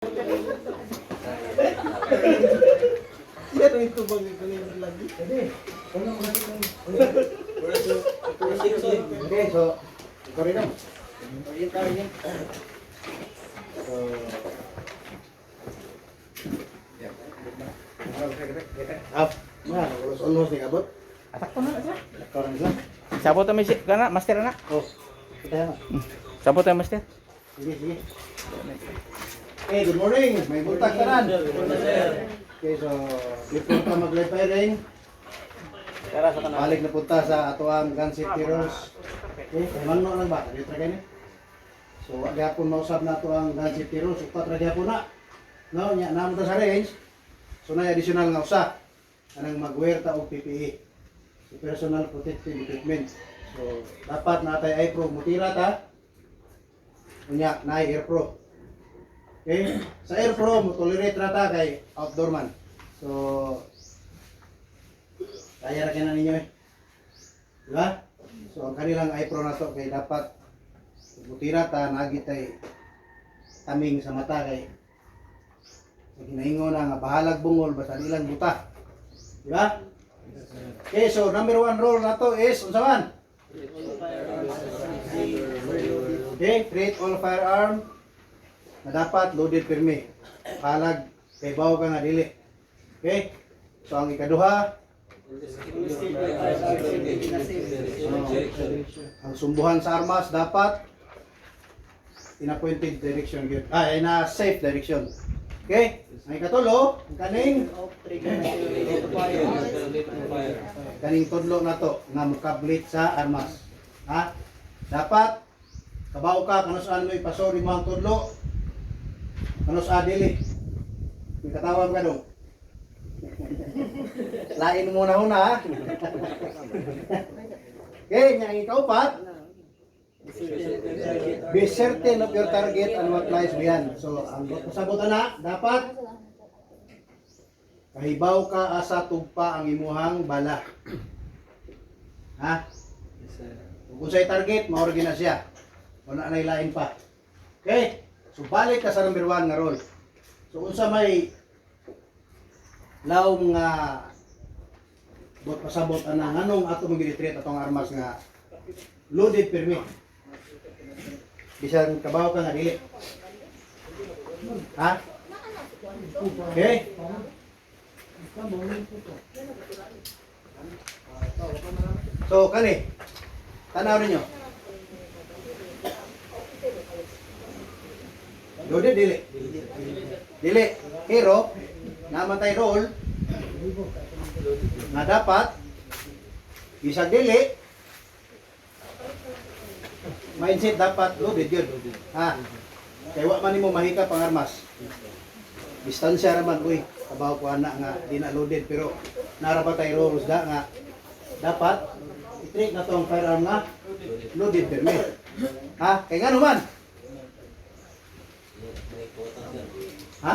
Yan ang ito bang lagi. Okay, so ito rin lang. So up. Nah, almost nih abot. Atak ko na siya. Karon lang. Sabot na si kana master na. Oh. Kita na. Sabot na master. Sige, sige. Hey, good morning. May buntag tanan. Okay, so lipon ka mag-live firing. Tara sa kanal. Balik na punta sa atuang Gun City Heroes. Okay, mano lang ba? Dito ra kani. So, gihapon mausab na ito ang Gun City Heroes. Upat ra gihapon na. No, nya namo ta sa range. So, na additional nga usa. Anang mag-wear ta og PPE. So, personal protective equipment. So, dapat natay eye pro mutira ta. Unya na Air Pro. Okay? Sa Air Pro mo tolerate ra ta kay outdoor man. So, kaya ra kina ninyo eh. Diba? So, ang kanilang eye pro na to kay dapat mutira ta nagi tay taming sa mata kay ginaingon na nga bahalag bungol basta nilang buta. Diba? Okay, so number 1 rule na to is unsa man? Okay, treat all firearm na dapat loaded pirmi. Bahalag kay bawo ka nga dili. Okay? So ang ikaduha, ang sumbuhan sa armas dapat in appointed direction gyud. In a safe direction. Okay? Ang ikatulo, ang kaning tudlo na to nga mukablit sa armas. Ha? Dapat kabaw ka kano saan mo ipasori mo ang tudlo. Kano sa dili. May katawag ka dong. Lain mo na ha. Okay, nya ikaw pat. Be certain of your target and what lies beyond. So, ang sabutan na, dapat kahibaw ka asa tugpa ang imuhang bala. Ha? Kung sa'y target, maorgi na siya. Wala na ilain pa. Okay? So, balik ka sa number 1 nga role. So, unsa may lawom nga bot pasabot ana nganong ato magiditreat atong armas nga loaded permit. Bisan kabaw ka nga dili. Ha? Okay? So kani tanaw ninyo. Loaded dili. Dili. Pero namatay roll nga dapat bisag dili mindset dapat loaded yun. Ha? Kaya wa man nimo mahika pang armas. Distansya raman uy, kabaw ko ana nga di na loaded pero nara pa tay rules da nga dapat i-treat na to ang firearm nga loaded permit. Ha? Kaya nga naman. Ha?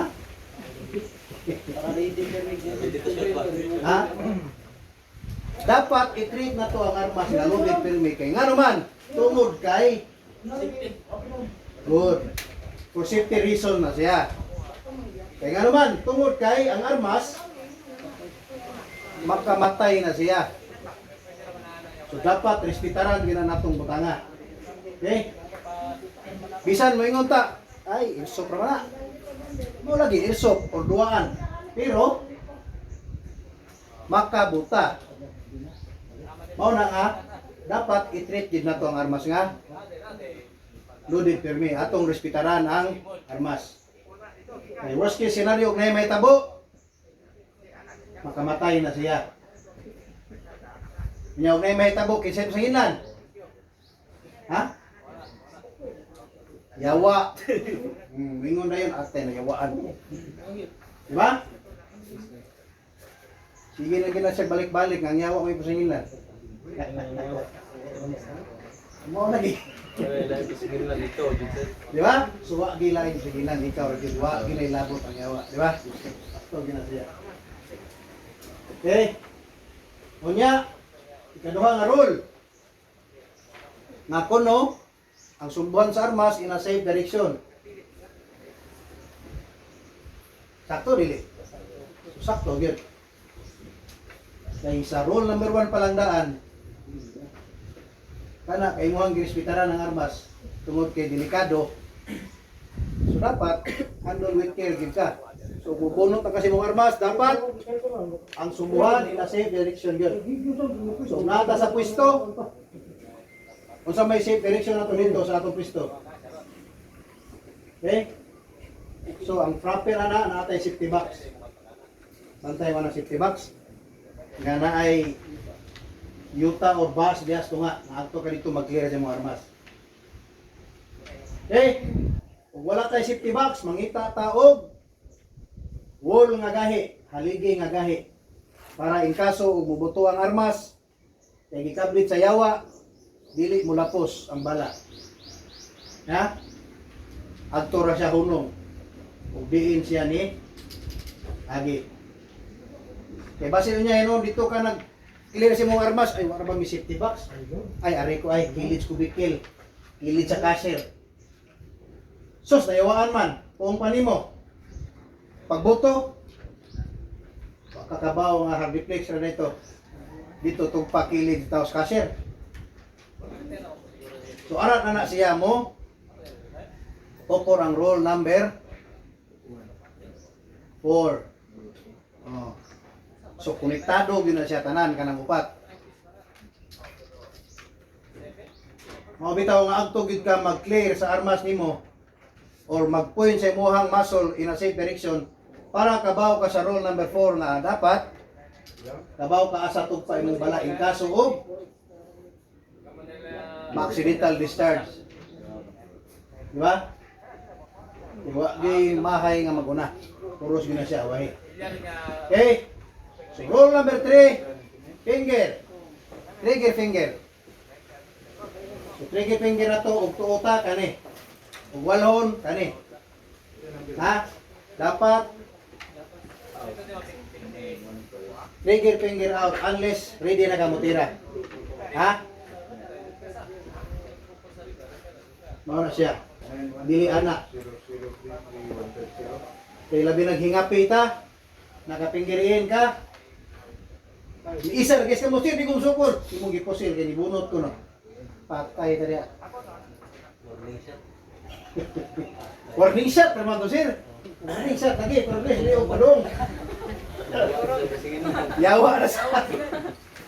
Ha? Dapat i-treat na to ang armas nga loaded permit kay nga naman tungod kay good for safety reason na siya. Kaya nga naman, tungod kay ang armas makamatay na siya. So dapat respetaran gina natong butanga. Okay? Bisan moingon ta, ay irsop ra na. Mo lagi irsop or duaan. Pero makabuta. Mao na nga dapat i-treat gid nato ang armas nga loaded permit atong respetaran ang armas. Kay worst case scenario kung may tabo makamatay na siya. Nya kung may tabo kinsa sa hinlan? Ha? Yawa. Mingon na yun ate na yawaan. Di ba? Sige na gina siya balik-balik ang yawa may pasingilan. Mo lagi. Di ba? Suwa gila yung sigilan, ikaw rin wa gila labot ang yawa, di ba? Ito gina siya. Okay. Unya, ikaduha nga rule. Nga kuno, ang sumbuhan sa armas in a safe direction. Sakto dili. So, sakto gyud. Kay sa rule number 1 pa lang daan, kana kay mo ang girespetaran ng armas tungod kay delikado. So dapat handle with care gyud ka. So bubunot na kasi mong armas, dapat ang sumuhan in a safe direction gyud. So nata sa pwesto, unsa may safe direction nato dito sa atong pwesto. Okay? So ang proper ana natay safety box. Bantay mo na safety box. Nga na ay yuta o bus dias tunga nga ato ka dito mag-clear sa mga armas. Okay? Kung wala kay safety box, mangita ta og wall nga gahi, haligi nga gahi. Para in kaso ug mubuto ang armas, kay gikablit sa yawa, dili mo lapos ang bala. Ha? Adto ra siya hunong. Ug diin siya ni agi. Kaya base niya yun, dito ka nag-clear sa mong armas, ay wala ba may safety box? Ay, ari ko ay, kilid ko bikil. Kilid sa cashier. Sus, nayawaan man, kung panimo. Pagboto, kakabaw nga hard reflex na ito. Dito itong pakilid sa cashier. So, arat na siya mo, tokor ang roll number 4. Oh. So, konektado yun na siya tanan kanang upat. Mabitaw nga agto gid ka mag-clear sa armas nimo or mag-point sa imuhang muscle in a safe direction para kabaw ka sa rule number 4 na dapat kabaw ka asa tugpa imong bala in kaso og accidental discharge. Di ba? Iwa di mahay nga maguna. Puros gyud na siya wahi. Okay? So, rule number 3, finger. Trigger finger. So, trigger finger na to, ug tuota, kani. Ug walhon, kani. Ha? Dapat trigger finger out unless ready na ka mo tira. Ha? Mao na siya. Dili ana. Kay labi naghingapi ta, nakapinggirihin ka. Isa lagi ka mo sir, di ko sukol. Di mo giposil, kaya nibunot ko no. Patay ka niya. Warning shot naman to sir. Warning shot lagi, progress, liyo padong. Yawa na sa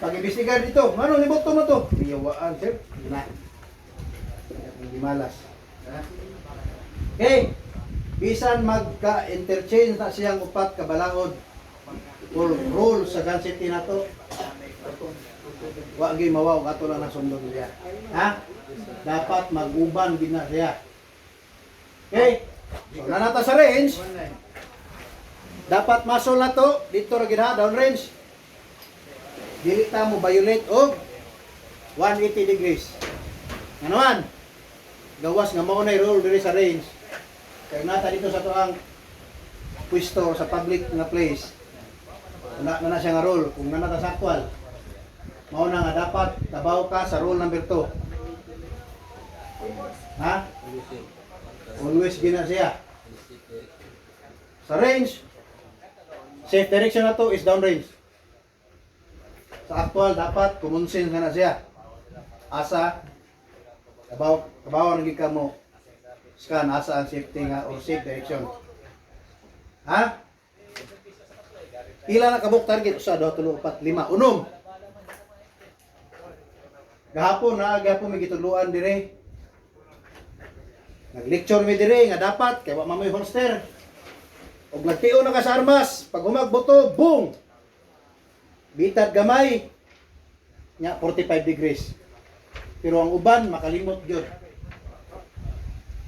pag-ibisigan dito. Ano, liboto mo to? Yawaan sir. Na. Hindi malas. Okay. Bisan magka-interchange na siyang upat kabalaod. Rule sa gun safety na to. Wag gyud mawaw ato lang nasundon siya. Ha? Dapat mag-uban gid na siya. Okay? So nanata sa range. Dapat muscle na to dito ra gid ha, down range. Dili ta mo violate og 180 degrees. Nga naman. Gawas nga mao nay rule diri sa range. Kay nata dito sa tuang pwesto sa public nga place. Wala na siya nga rule. Kung nanata sa actual, mao na nga dapat tabaw ka sa rule number 2. Ha? Always gina siya. Sa range, safe direction na to is down range. Sa actual, dapat common sense na siya. Asa, kabaw naging ka mo. Scan, asa ang safety nga or safe direction. Ha? Pila na kabuk target? Usa, 2, 3, 4, 5, 6. Gahapon may gituluan dire. Nag-lecture mi dire nga dapat kay wa mamoy holster. Og nagtiyo na ka sa armas, pag humagboto, boom. Bitad gamay. Nya 45 degrees. Pero ang uban makalimot gyud.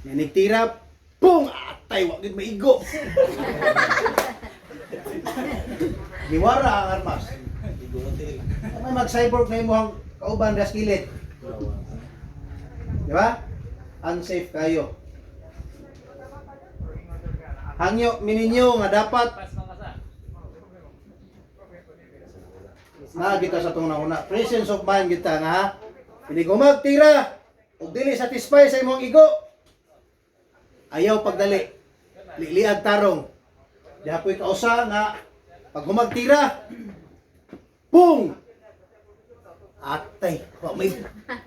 Nya nigtira, boom, atay wa gid maigo. Giwara ang armas. May mag-cyborg na imuhang kauban das kilid. Di ba? Unsafe kayo. Hangyo mininyo nga dapat na kita sa tong nauna. Presence of mind kita nga ha. Hindi ko magtira ug dili satisfy sa imong ego. Ayaw pagdali. Liad tarong. Dihapoy kausa nga pag humagtira, boom! Atay, wa may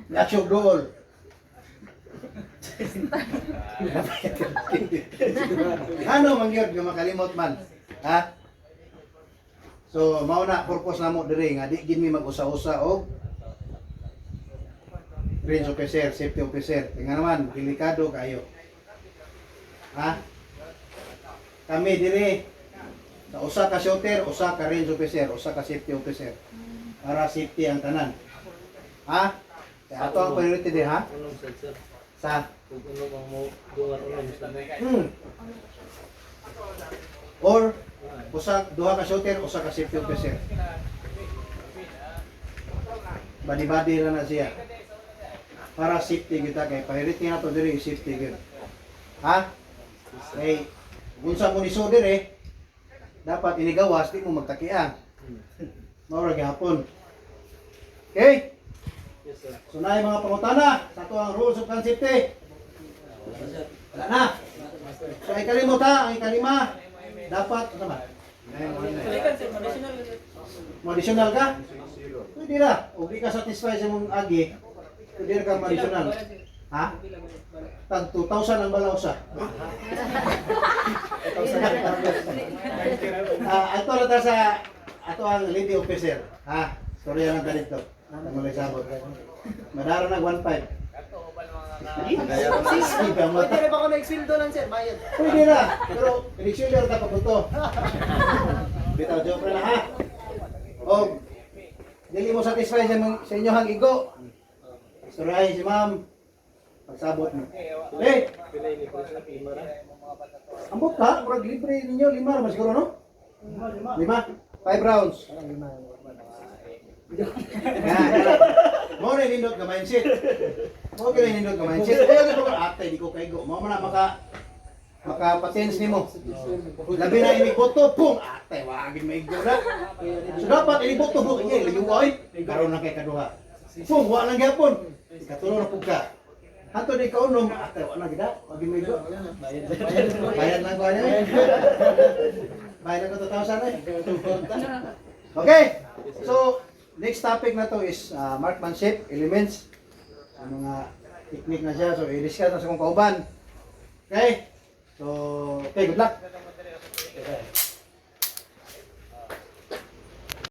nasyog dool. Ano mangyod nga makalimot man? Ha? So, mao na purpose namo diri nga di gid mi mag-usa-usa og range officer, safety officer. Tingnan naman, delikado kayo. Ha? Kami diri sa usa ka shooter, usa ka range officer, usa ka safety officer. Para safety ang tanan. Ha? Kaya ato ang priority din, ha? Sa or usa duha ka shooter, usa ka safety officer. Badi-badi lang na siya. Para safety kita kay priority na to diri safety gyud. Ha? Kay unsa mo ni soder dapat inigawas di mo magtakian. Mao ra gyapon. Okay? Yes, sir. So na mga pangutana sa ato ang rules of gun safety. Wala na. So ikalimot ha, ang ikalima dapat ano ba? Mo additional ka? Pwede ra. O di ka satisfied sa mong agi, pwede ra ka ma-additional. Ha? Tag 2,000 ang balaw sa. Ato na ta sa ato ang lady officer. Ha? Storya lang ganito. Ang malay sabot. Madara na 1.5. Pwede na ba ako na-exildo lang, sir? Bayad. Pwede na. Pero, in-exilder ka pagpunto. Bitaw, joke na ha. O, dili mo satisfy sa inyo hang igo. Istoryahin si ma'am. Pagsabot mo. Eh, Pilay ni Chris na Pimara. ambot ka. Murag libre ninyo. 5 naman siguro, no? 5? 5 rounds. Mo na nindot ka mindset. Mo na nindot ka mindset. Kaya ko atay di ko kaigo. Mo na maka-patens nimo. Labi na ini boto pum atay wagin maigo na. So dapat ini boto pum iya liway. Karon na kay kaduha. Pum wa lang gyapon. Ikatulo na pug ka. Ato di ka unom atay wa na gida. Wagin maigo. Bayad lang ko niya. Bayad ko 2,000 Okay. So next topic na to is marksmanship, elements. Sa mga technique na siya. So, i-discuss na sa kong kauban. Okay? So, okay, good luck.